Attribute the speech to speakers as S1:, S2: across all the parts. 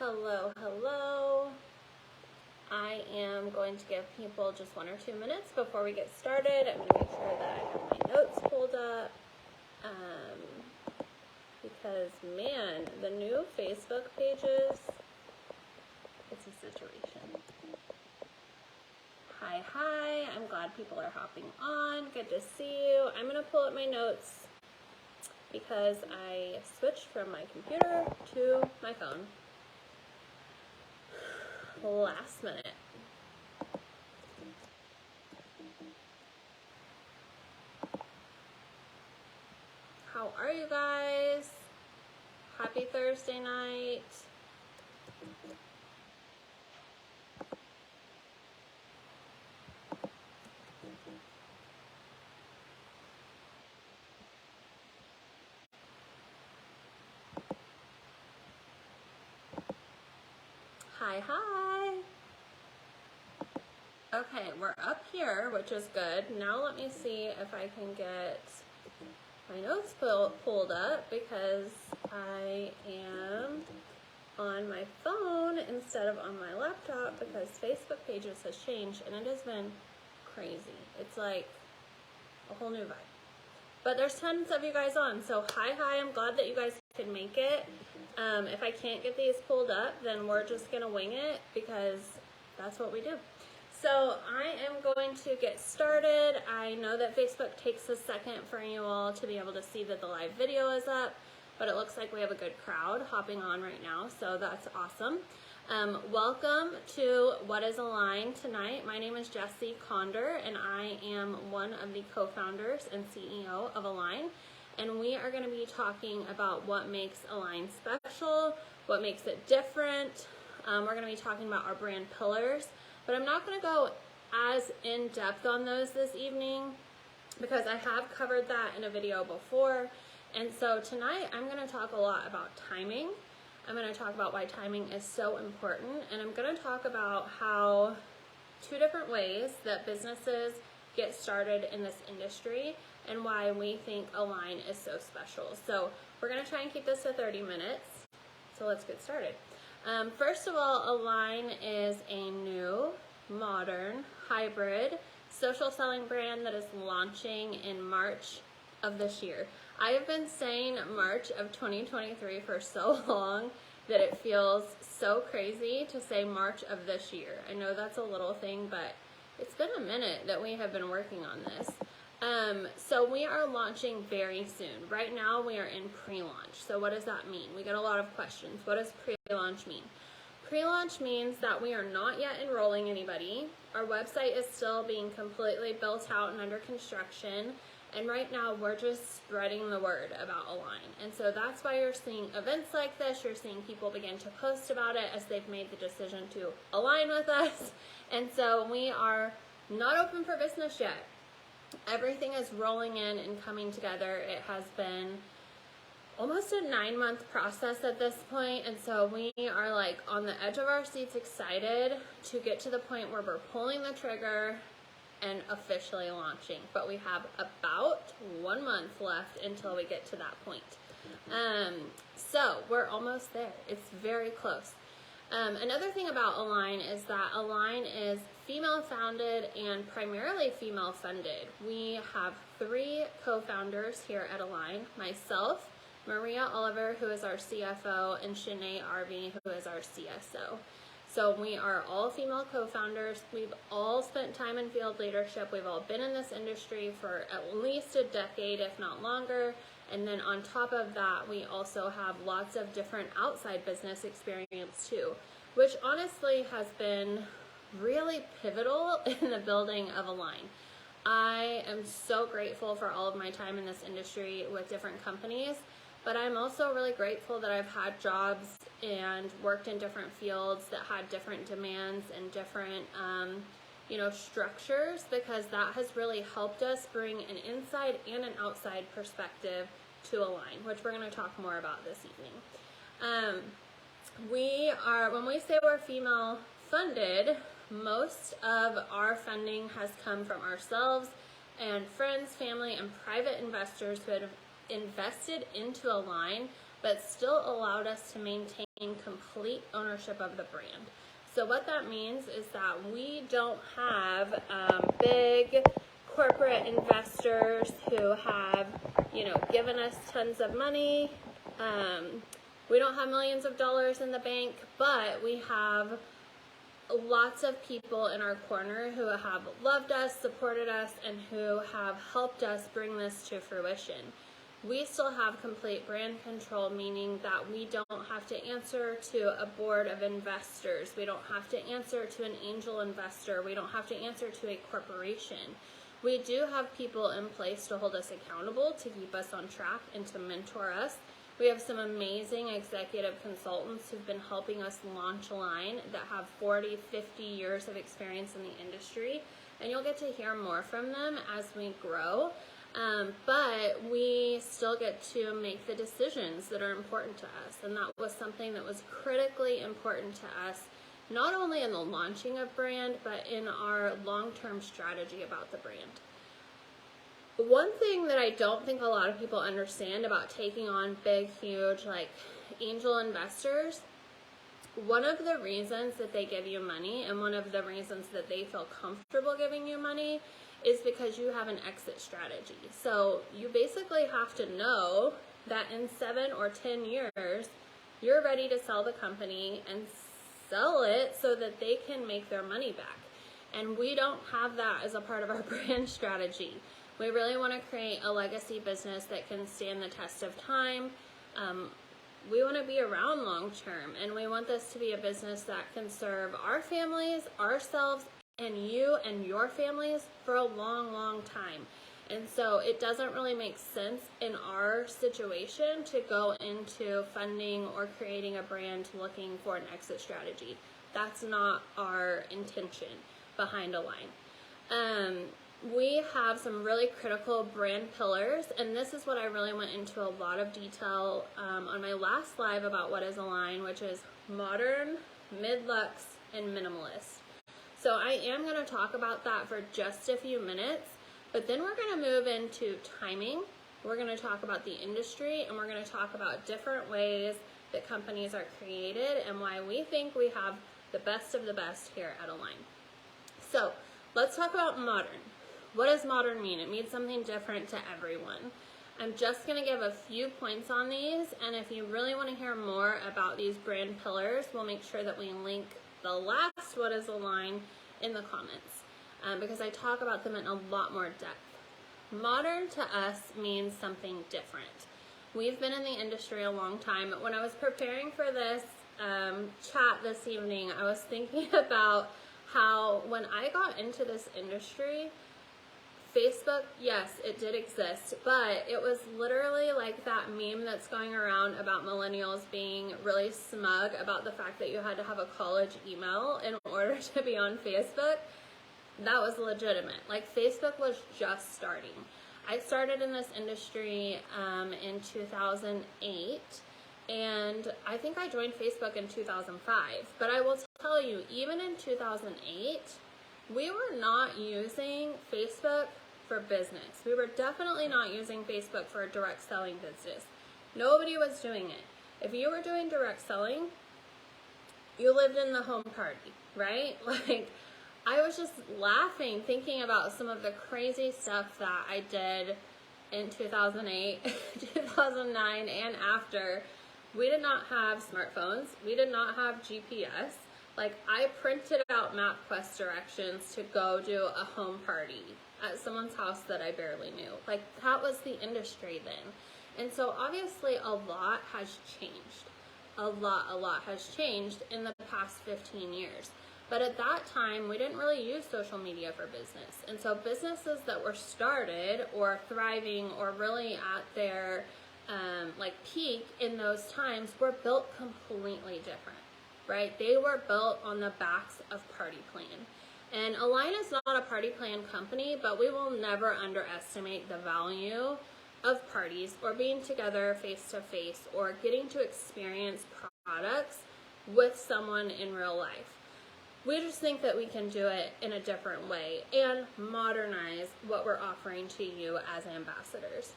S1: Hello, hello. I am going to give people just 1 or 2 minutes before we get started. I'm going to make sure that I have my notes pulled up. Because, man, the new Facebook pages, it's a situation. Hi, I'm glad people are hopping on. Good to see you. I'm going to pull up my notes because I switched from my computer to my phone last minute. How are you guys? Happy Thursday night. Hi. Okay, we're up here, which is good. Now let me see if I can get my notes pulled up because I am on my phone instead of on my laptop because Facebook pages has changed and it has been crazy. It's like a whole new vibe. But there's tons of you guys on, so hi, I'm glad that you guys can make it. If I can't get these pulled up, then we're just gonna wing it because that's what we do. So I am going to get started. I know that Facebook takes a second for you all to be able to see that the live video is up, but it looks like we have a good crowd hopping on right now, so that's awesome. Welcome to What is Align tonight. My name is Jesi and I am one of the co-founders and CEO of Align. And we are going to be talking about what makes Align special, what makes it different. We're going to be talking about our brand pillars, but I'm not going to go as in-depth on those this evening because I have covered that in a video before. And so tonight I'm going to talk a lot about timing. I'm going to talk about why timing is so important, and I'm going to talk about how 2 different ways that businesses get started in this industry and why we think Align is so special. So we're going to try and keep this to 30 minutes. So let's get started. First of all, Align is a new, modern, hybrid social selling brand that is launching in March of this year. I have been saying March of 2023 for so long that it feels so crazy to say March of this year. I know that's a little thing, but it's been a minute that we have been working on this. So we are launching very soon. Right now we are in pre-launch. So what does that mean? We get a lot of questions. What does pre-launch mean? Pre-launch means that we are not yet enrolling anybody. Our website is still being completely built out and under construction. And right now we're just spreading the word about Align. And so that's why you're seeing events like this. You're seeing people begin to post about it as they've made the decision to align with us. And so we are not open for business yet. Everything is rolling in and coming together. It has been almost a 9-month process at this point, and so we are like on the edge of our seats, excited to get to the point where we're pulling the trigger and officially launching. But we have about 1 month left until we get to that point. So we're almost there. It's very close. Another thing about Align is that Align is female founded and primarily female funded. We have 3 co-founders here at Align, myself, Maria Oliver, who is our CFO, and Shanae Arvey, who is our CSO. So we are all female co-founders. We've all spent time in field leadership. We've all been in this industry for at least a decade, if not longer. And then on top of that, we also have lots of different outside business experience too, which honestly has been really pivotal in the building of Align. I am so grateful for all of my time in this industry with different companies, but I'm also really grateful that I've had jobs and worked in different fields that had different demands and different structures, because that has really helped us bring an inside and an outside perspective to Align, which we're going to talk more about this evening. When we say we're female funded, most of our funding has come from ourselves and friends, family, and private investors who have invested into Align but still allowed us to maintain complete ownership of the brand. So what that means is that we don't have big corporate investors who have, given us tons of money. We don't have millions of dollars in the bank, but we have lots of people in our corner who have loved us, supported us, and who have helped us bring this to fruition. We still have complete brand control, meaning that we don't have to answer to a board of investors. We don't have to answer to an angel investor. We don't have to answer to a corporation. We do have people in place to hold us accountable, to keep us on track, and to mentor us. We have some amazing executive consultants who've been helping us launch a line that have 40, 50 years of experience in the industry, and you'll get to hear more from them as we grow. But we still get to make the decisions that are important to us, and that was something that was critically important to us, not only in the launching of brand, but in our long-term strategy about the brand. One thing that I don't think a lot of people understand about taking on big, huge, angel investors, one of the reasons that they give you money and one of the reasons that they feel comfortable giving you money is because you have an exit strategy. So you basically have to know that in 7 or 10 years, you're ready to sell the company and sell it so that they can make their money back. And we don't have that as a part of our brand strategy. We really want to create a legacy business that can stand the test of time. We want to be around long term, and we want this to be a business that can serve our families, ourselves, and you and your families for a long, long time. And so it doesn't really make sense in our situation to go into funding or creating a brand looking for an exit strategy. That's not our intention behind Align. We have some really critical brand pillars, and this is what I really went into a lot of detail on my last live about what is Align, which is modern, mid-lux, and minimalist. So I am going to talk about that for just a few minutes, but then we're going to move into timing. We're going to talk about the industry, and we're going to talk about different ways that companies are created and why we think we have the best of the best here at Align. So let's talk about modern. What does modern mean? It means something different to everyone. I'm just going to give a few points on these, and if you really want to hear more about these brand pillars, we'll make sure that we link the last What is Align in the comments, because I talk about them in a lot more depth. Modern to us means something different. We've been in the industry a long time. When I was preparing for this chat this evening, I was thinking about how when I got into this industry, Facebook, yes, it did exist, but it was literally like that meme that's going around about millennials being really smug about the fact that you had to have a college email in order to be on Facebook. That was legitimate. Facebook was just starting. I started in this industry in 2008, and I think I joined Facebook in 2005. But I will tell you, even in 2008, we were not using Facebook for business. We were definitely not using Facebook for a direct selling business. Nobody was doing it. If you were doing direct selling, you lived in the home party, right? I was just laughing thinking about some of the crazy stuff that I did in 2008, 2009, and after. We did not have smartphones. We did not have GPS. I printed out MapQuest directions to go do a home party at someone's house that I barely knew. That was the industry then. And so obviously a lot has changed. A lot has changed in the past 15 years. But at that time, we didn't really use social media for business. And so businesses that were started or thriving or really at their peak in those times were built completely different, right? They were built on the backs of Party Plan. And Align is not a Party Plan company, but we will never underestimate the value of parties or being together face to face or getting to experience products with someone in real life. We just think that we can do it in a different way and modernize what we're offering to you as ambassadors.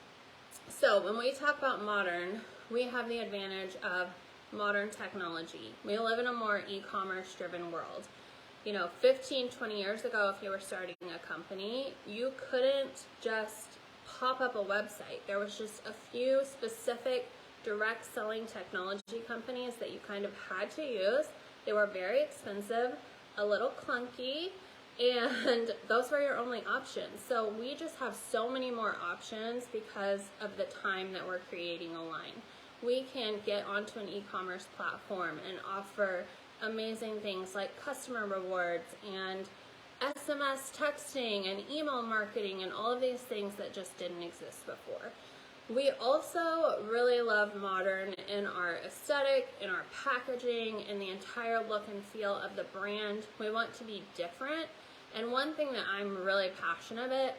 S1: So when we talk about modern, we have the advantage of modern technology. We live in a more e-commerce driven world. 15, 20 years ago, if you were starting a company, you couldn't just pop up a website. There was just a few specific direct selling technology companies that you kind of had to use. They were very expensive, a little clunky, and those were your only options. So we just have so many more options because of the time that we're creating a line. We can get onto an e-commerce platform and offer amazing things like customer rewards and SMS texting and email marketing and all of these things that just didn't exist before. We also really love modern in our aesthetic, in our packaging, in the entire look and feel of the brand. We want to be different. And one thing that I'm really passionate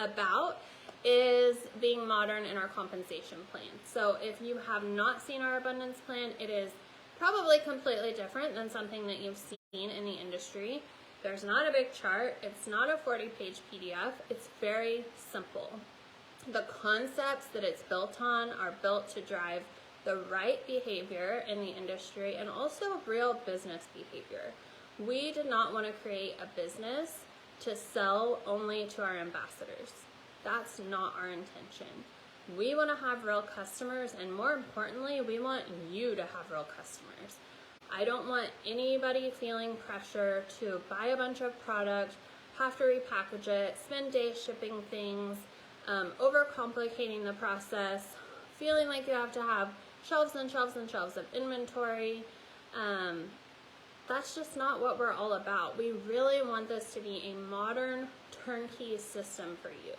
S1: about is being modern in our compensation plan. So if you have not seen our abundance plan, it is probably completely different than something that you've seen in the industry. There's not a big chart. It's not a 40-page PDF. It's very simple. The concepts that it's built on are built to drive the right behavior in the industry and also real business behavior. We did not want to create a business to sell only to our ambassadors. That's not our intention. We want to have real customers, and more importantly, we want you to have real customers. I don't want anybody feeling pressure to buy a bunch of product, have to repackage it, spend days shipping things, overcomplicating the process, feeling like you have to have shelves and shelves and shelves of inventory. That's just not what we're all about. We really want this to be a modern, turnkey system for you.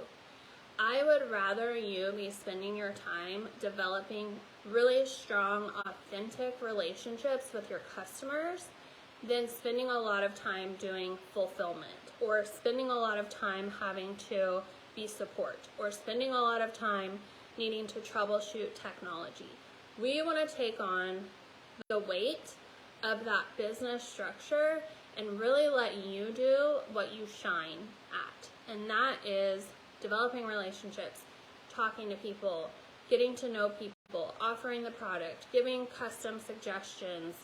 S1: I would rather you be spending your time developing really strong, authentic relationships with your customers than spending a lot of time doing fulfillment, or spending a lot of time having to be support, or spending a lot of time needing to troubleshoot technology. We want to take on the weight of that business structure and really let you do what you shine at. And that is developing relationships, talking to people, getting to know people, offering the product, giving custom suggestions,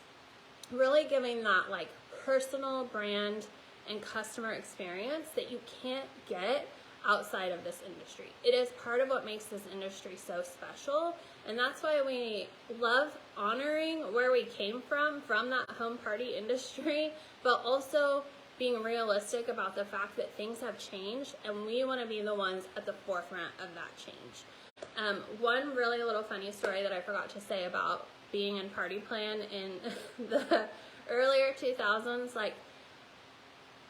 S1: really giving that like personal brand and customer experience that you can't get outside of this industry. It is part of what makes this industry so special, and that's why we love honoring where we came from that home party industry, but also being realistic about the fact that things have changed, and we want to be the ones at the forefront of that change. One really little funny story that I forgot to say about being in Party Plan in the earlier 2000s, like,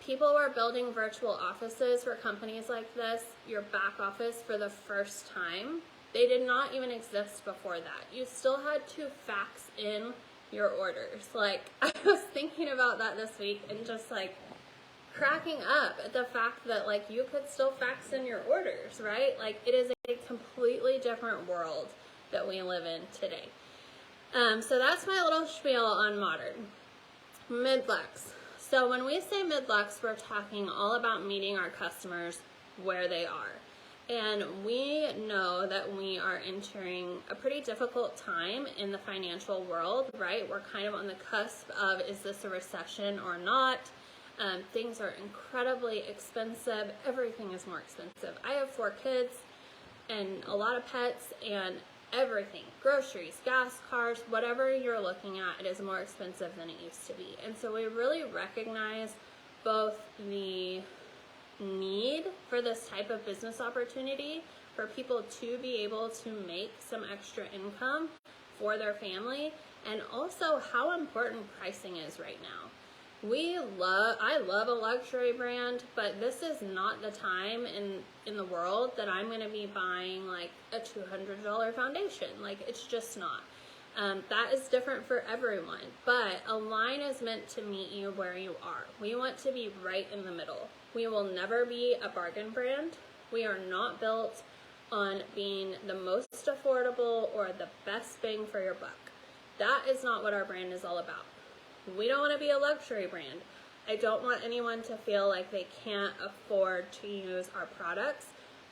S1: people were building virtual offices for companies like this, your back office, for the first time. They did not even exist before that. You still had to fax in your orders. Like, I was thinking about that this week and just like cracking up at the fact that like you could still fax in your orders, right? Like, it is a completely different world that we live in today. So that's my little spiel on modern. Mid-lux. So when we say mid-lux, we're talking all about meeting our customers where they are. And we know that we are entering a pretty difficult time in the financial world, right? We're kind of on the cusp of, is this a recession or not? Things are incredibly expensive. Everything is more expensive. I have 4 kids and a lot of pets, and everything, groceries, gas, cars, whatever you're looking at, it is more expensive than it used to be. And so we really recognize both the need for this type of business opportunity for people to be able to make some extra income for their family, and also how important pricing is right now. I love a luxury brand, but this is not the time in the world that I'm going to be buying like a $200 foundation. Like, it's just not. That is different for everyone, but a line is meant to meet you where you are. We want to be right in the middle. We will never be a bargain brand. We are not built on being the most affordable or the best bang for your buck. That is not what our brand is all about. We don't want to be a luxury brand. I don't want anyone to feel like they can't afford to use our products,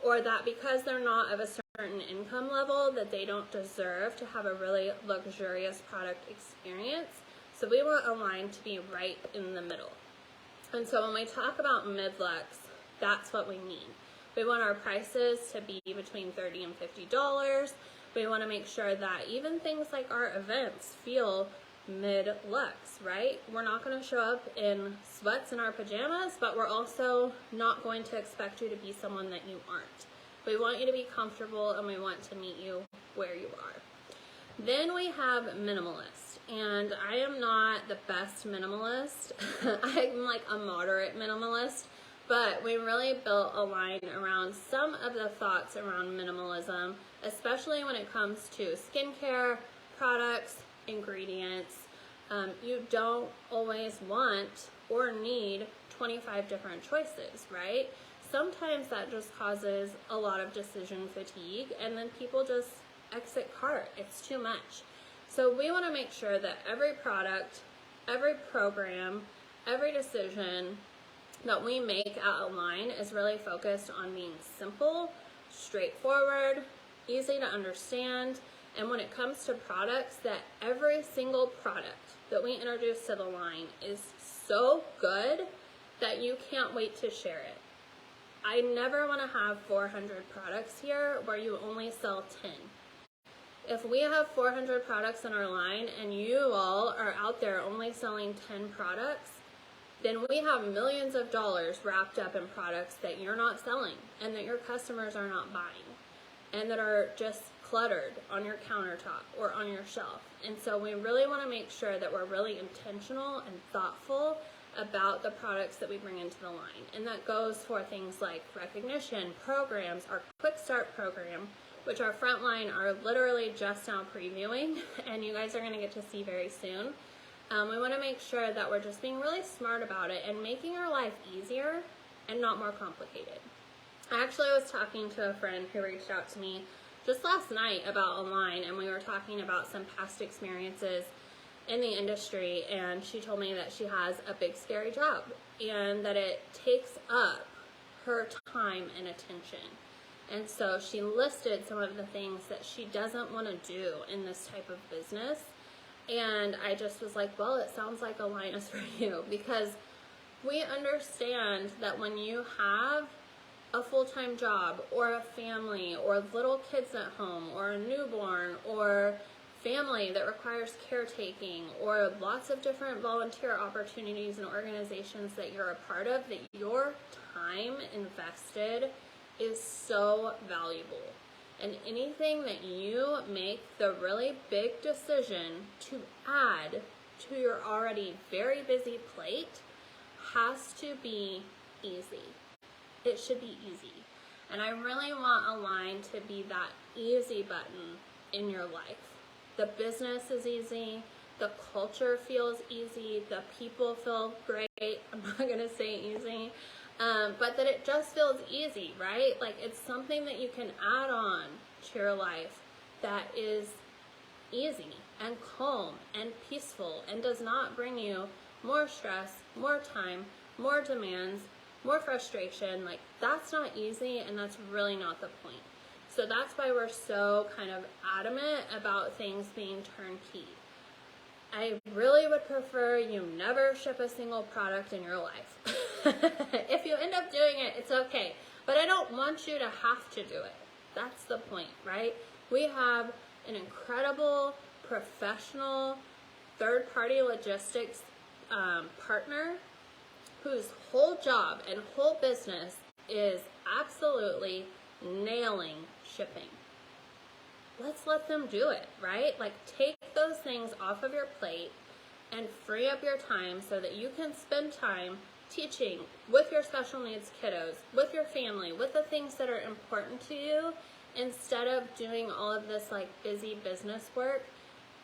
S1: or that because they're not of a certain certain income level that they don't deserve to have a really luxurious product experience. So we want a line to be right in the middle. And so when we talk about mid-lux, that's what we mean. We want our prices to be between $30 and $50. We want to make sure that even things like our events feel mid-lux, right? We're not going to show up in sweats and our pajamas, but we're also not going to expect you to be someone that you aren't. We want you to be comfortable and we want to meet you where you are. Then we have minimalist, and I am not the best minimalist. I'm like a moderate minimalist, but we really built a line around some of the thoughts around minimalism, especially when it comes to skincare, products, ingredients. You don't always want or need 25 different choices, right? Sometimes that just causes a lot of decision fatigue, and then people just exit cart. It's too much. So we want to make sure that every product, every program, every decision that we make at Align is really focused on being simple, straightforward, easy to understand, and when it comes to products, that every single product that we introduce to the line is so good that you can't wait to share it. I never want to have 400 products here where you only sell 10. If we have 400 products in our line and you all are out there only selling 10 products, then we have millions of dollars wrapped up in products that you're not selling and that your customers are not buying and that are just cluttered on your countertop or on your shelf. And so we really want to make sure that we're really intentional and thoughtful about the products that we bring into the line. And that goes for things like recognition, programs, our Quick Start program, which our frontline are literally just now previewing, and you guys are going to get to see very soon. We want to make sure that we're just being really smart about it and making our life easier and not more complicated. I actually was talking to a friend who reached out to me just last night about Align, and we were talking about some past experiences in the industry, and she told me that she has a big scary job and that it takes up her time and attention. And so she listed some of the things that she doesn't want to do in this type of business. And I just was like, well, it sounds like Align is for you, because we understand that when you have a full-time job or a family or little kids at home or a newborn or family that requires caretaking or lots of different volunteer opportunities and organizations that you're a part of, that your time invested is so valuable. And anything that you make the really big decision to add to your already very busy plate has to be easy. It should be easy. And I really want Align to be that easy button in your life. The business is easy, the culture feels easy, the people feel great. I'm not going to say easy. But that it just feels easy, right? Like it's something that you can add on to your life that is easy and calm and peaceful and does not bring you more stress, more time, more demands, more frustration. Like that's not easy, and that's really not the point. So that's why we're so kind of adamant about things being turnkey. I really would prefer you never ship a single product in your life. If you end up doing it, it's okay. But I don't want you to have to do it. That's the point, right? We have an incredible, professional, third-party logistics partner whose whole job and whole business is absolutely nailing shipping. Let's let them do it, right? Like take those things off of your plate and free up your time so that you can spend time teaching with your special needs kiddos, with your family, with the things that are important to you, instead of doing all of this like busy business work.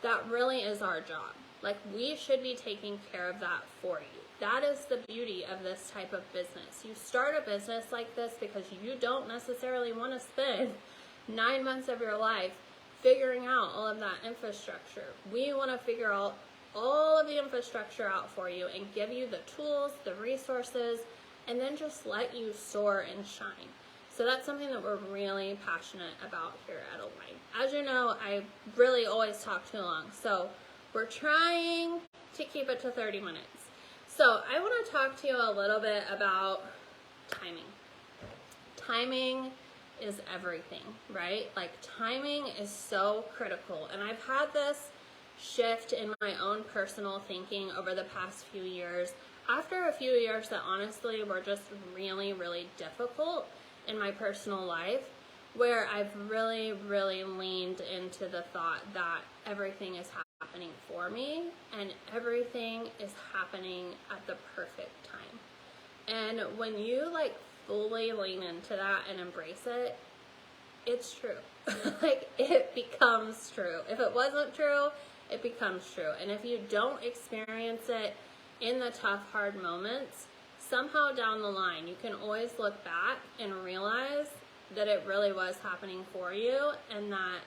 S1: That really is our job. Like we should be taking care of that for you. That is the beauty of this type of business. You start a business like this because you don't necessarily want to spend 9 months of your life figuring out all of that infrastructure. We want to figure out all of the infrastructure out for you and give you the tools, the resources, and then just let you soar and shine. So that's something that we're really passionate about here at Align. As you know, I really always talk too long, so we're trying to keep it to 30 minutes. So I want to talk to you a little bit about timing. Timing is everything, right? Like, timing is so critical. And I've had this shift in my own personal thinking over the past few years, after a few years that honestly were just really, really difficult in my personal life, where I've really, really leaned into the thought that everything is happening for me and everything is happening at the perfect time. And when you like fully lean into that and embrace it, it's true. Like, it becomes true. If it wasn't true, it becomes true. And if you don't experience it in the tough, hard moments, somehow down the line, you can always look back and realize that it really was happening for you and that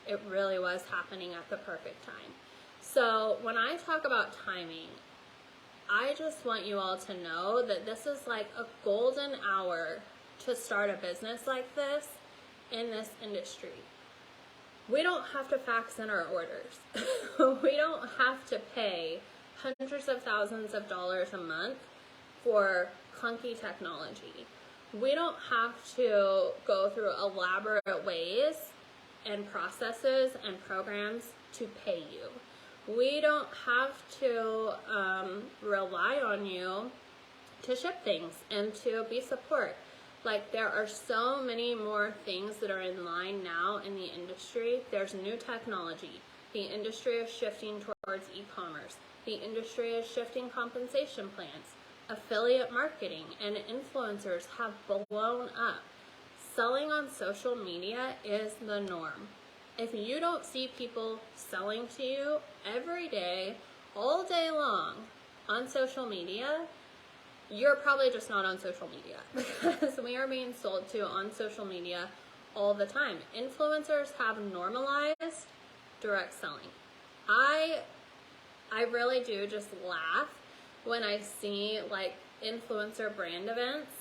S1: it really was happening at the perfect time. So when I talk about timing, I just want you all to know that this is like a golden hour to start a business like this in this industry. We don't have to fax in our orders. We don't have to pay hundreds of thousands of dollars a month for clunky technology. We don't have to go through elaborate ways and processes and programs to pay you. We don't have to rely on you to ship things and to be support. Like, there are so many more things that are in line now in the industry. There's new technology. The industry is shifting towards e-commerce. The industry is shifting compensation plans. Affiliate marketing and influencers have blown up. Selling on social media is the norm. If you don't see people selling to you every day, all day long on social media, you're probably just not on social media, because we are being sold to on social media all the time. Influencers have normalized direct selling. I really do just laugh when I see like influencer brand events.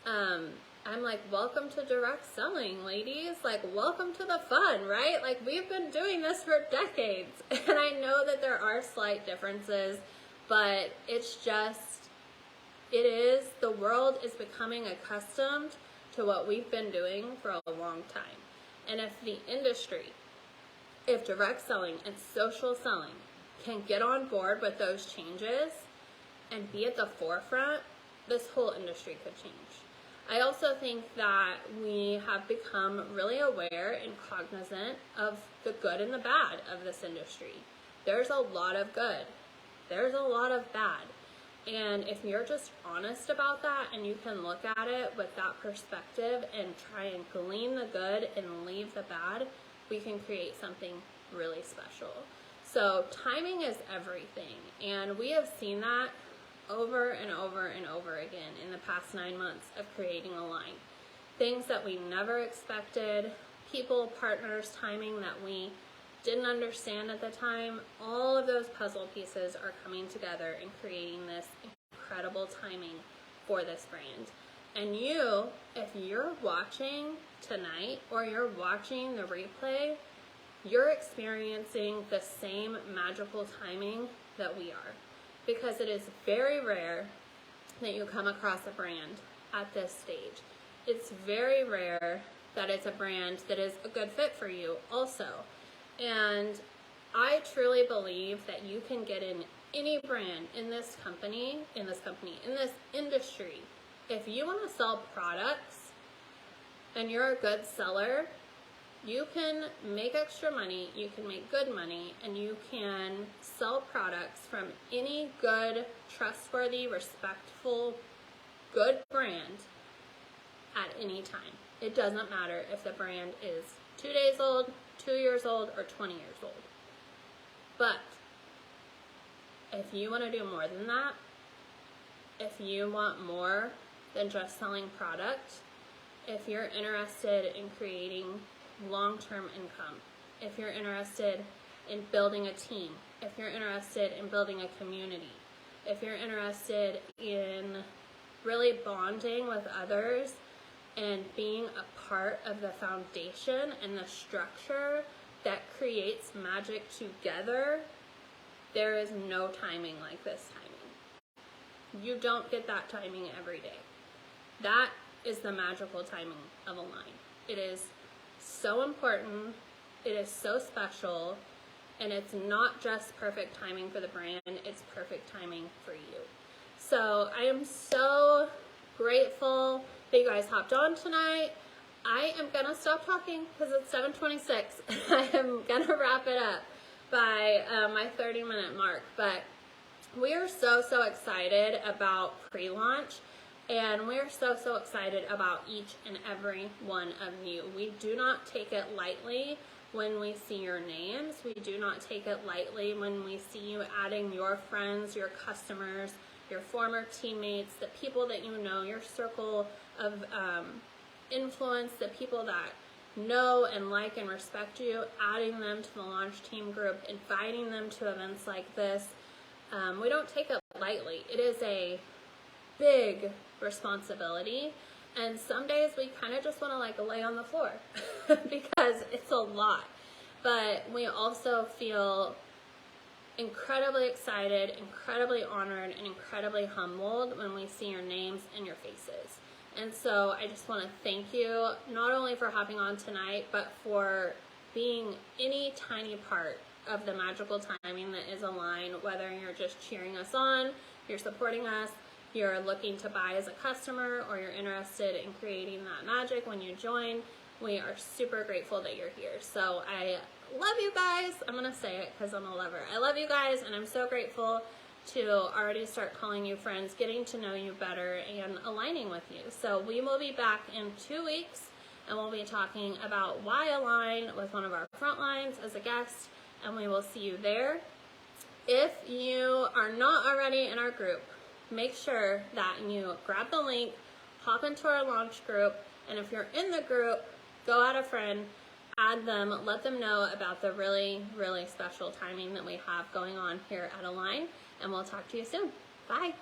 S1: I'm like, welcome to direct selling, ladies. Like, welcome to the fun, right? Like, we've been doing this for decades. And I know that there are slight differences, but it's just, the world is becoming accustomed to what we've been doing for a long time. And if the industry, if direct selling and social selling can get on board with those changes and be at the forefront, this whole industry could change. I also think that we have become really aware and cognizant of the good and the bad of this industry. There's a lot of good. There's a lot of bad. And if you're just honest about that and you can look at it with that perspective and try and glean the good and leave the bad, we can create something really special. So timing is everything. And we have seen that over and over and over again in the past 9 months of creating Align. Things that we never expected, people, partners, timing that we didn't understand at the time, all of those puzzle pieces are coming together and creating this incredible timing for this brand. And you, if you're watching tonight or you're watching the replay, you're experiencing the same magical timing that we are. Because it is very rare that you come across a brand at this stage. It's very rare that it's a brand that is a good fit for you also. And I truly believe that you can get in any brand in this company, in this industry. If you want to sell products and you're a good seller, you can make extra money, you can make good money, and you can sell products from any good, trustworthy, respectful, good brand at any time. It doesn't matter if the brand is 2 days old, 2 years old, or 20 years old. But if you want to do more than that, if you want more than just selling product, if you're interested in creating long-term income, if you're interested in building a team, if you're interested in building a community, if you're interested in really bonding with others and being a part of the foundation and the structure that creates magic together, there is no timing like this timing. You don't get that timing every day. That is the magical timing of Align. It is so important, it is so special, and it's not just perfect timing for the brand, it's perfect timing for you. So I am so grateful that you guys hopped on tonight. I am gonna stop talking because it's 7:26. I am gonna wrap it up by my 30-minute mark, but we are so excited about pre-launch, and we are so excited about each and every one of you. We do not take it lightly when we see your names. We do not take it lightly when we see you adding your friends, your customers, your former teammates, the people that you know, your circle of influence, the people that know and like and respect you, adding them to the launch team group, inviting them to events like this. We don't take it lightly. It is a big responsibility, and some days we kind of just want to like lay on the floor because it's a lot. But we also feel incredibly excited, incredibly honored, and incredibly humbled when we see your names and your faces. And so I just want to thank you, not only for hopping on tonight, but for being any tiny part of the magical timing that is Align, whether you're just cheering us on, you're supporting us, you're looking to buy as a customer, or you're interested in creating that magic when you join. We are super grateful that you're here. So I love you guys. I'm going to say it because I'm a lover. I love you guys, and I'm so grateful to already start calling you friends, getting to know you better, and aligning with you. So we will be back in 2 weeks, and we'll be talking about why Align with one of our front lines as a guest, and we will see you there. If you are not already in our group, make sure that you grab the link, hop into our launch group, and if you're in the group, go add a friend, add them, let them know about the really special timing that we have going on here at Align, and we'll talk to you soon. Bye.